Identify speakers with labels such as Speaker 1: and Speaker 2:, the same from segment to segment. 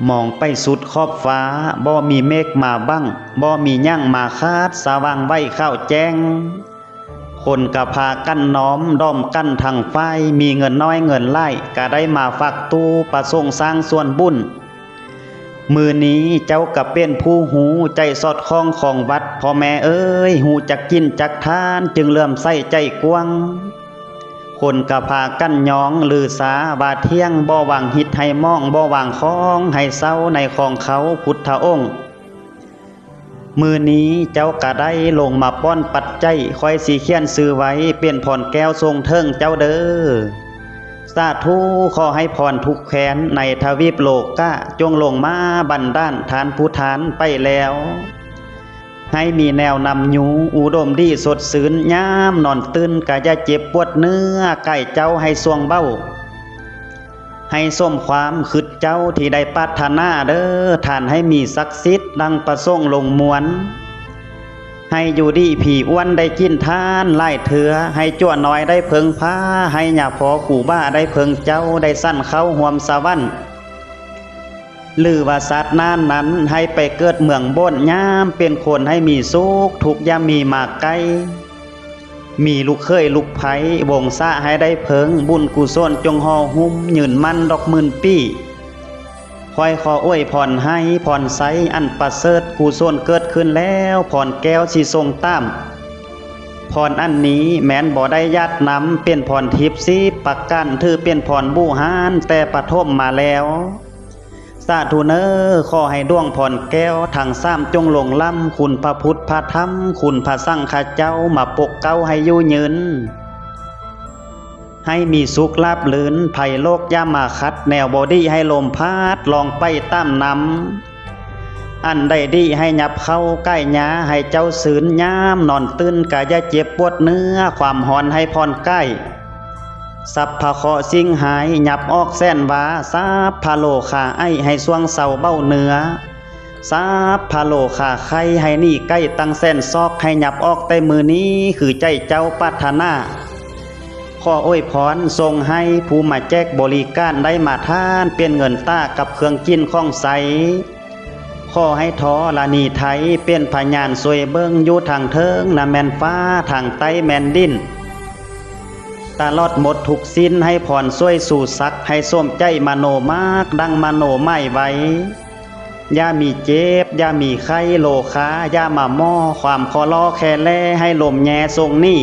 Speaker 1: มองไปสุดขอบฟ้าบ่มีเมฆมาบังบ่มีหยังมาคาดสว่างไว้ข้าวแจ้งคนกะพากันน้อมด้อมกันทางไฟมีเงินน้อยเงินหลายก็ได้มาฝากตู้ประสงค์สร้างส่วนบุญมือนี้เจ้าก็เป็นผู้หูใจสอดคล้องของวัดพ่อแม่เอ้ยหูจักกินจักทานจึงเลื่อมใสใจกว้างคนกะพากันยองลือสาบาเที่ยงบ่วางหิดให้มองบ่วางคองให้เศร้าในของเขาพุทธองค์มือนี้เจ้าก็ได้ลงมาป้อนปัจจัยคอยสีเขียนซื้อไว้เป็นพรแก้วทรงเทิงเจ้าเด้อสาธุขอให้พรทุกแขนในทวีปโลกะจงลงมาบันดาลทานผู้ทานไปแล้วให้มีแนวนำอยู่อุดมดีสดชื่นยามนอนตื่นกะอย่าเจ็บปวดเนื้อใกล้เจ้าให้สวงเบ้าให้สมความคิดเจ้าที่ได้ปรารถนาเด้อท่านให้มีศักดิ์สิทธิ์ดังประสงค์ลงมวลให้อยู่ดีผีอ้วนได้กินทานไล่เถือให้จั่วน้อยได้เพิงผ้าให้หญ้าพอกูบ้าได้เพิงเจ้าได้สั้นเข้าห่วมสวรรค์ลือว่าสัตว์นั้นให้ไปเกิดเมืองบนยามเป็นคนให้มีสุขทุกยามมีมาไกลมีลูกเคยลูกไผ่วงซะให้ได้เพิงบุญกุศลจงห่อหุ้มยืนมันดอกหมื่นปีคอยขออวยพรให้พรใสอันประเสริฐกุศลเกิดขึ้นแล้วพรแก้วสิทรงตามพรอันนี้แม้นบ่ได้ญาตินำเป็นพรทิพย์สิประกันถือเป็นพรบูหานแต่ปฐมมาแล้วสาธุเนอขอให้ดวงพรแก้วทางซ้ำจงลงล้ำคุณพระพุทธพระธรรมคุณพระสังฆเจ้ามาปกเก้าให้อยู่ยืนให้มีสุขลาภลื่นภัยโลกย่ามาคัดแนวบอดี้ให้ลมพาดลองไปตามนำอันใดดีให้ยับเข้าใกล้หญ้าให้เจ้าสืนยามนอนตื่นกะอย่าเจ็บปวดเนื้อความหอนให้พรใกล้สัพพะเคาะสิ่งหายหยับออกแสนวาสัพพะโลขาไอให้สวงเศร้าเบ้าเนื้อสัพพะโลขาไข่ให้นี่ใกล้ตั้งแสนซอกให้หยับออกแต่มือนี้คือใจเจ้าปรารถนาขออวยพรทรงให้ผู้มาแจกบริการได้มาทานเป็นเงินต้ากับเครื่องกินของใสขอให้ทอลานีไทยเป็นพญานสวยเบิ้งอยู่ทางเทิงนะแมนฟ้าทางใต้แมนดินตลอดหมดทุกสิ้นให้พรช่วยสู่สักให้ส้มใจมโนมากดังมโนไม่ไว้อย่ามีเจ็บอย่ามีไข้โลคาอย่ามาม่อความคอล้อแค่แลให้ลมแย่ทรงนี้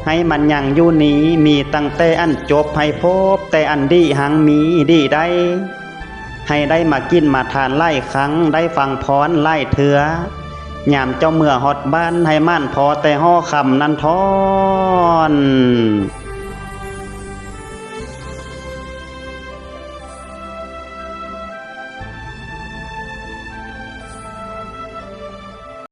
Speaker 1: ให้มันยังอยู่นี้มีตั้งแต่อันจบให้พบแต่อันดีหังมีดีได้ให้ได้มากินมาทานไล่ครั้งได้ฟังพรไล่เถือยามเจ้าเมื่อฮอดบ้านให้มั่นพอแต่ห่อคำนั้นทอน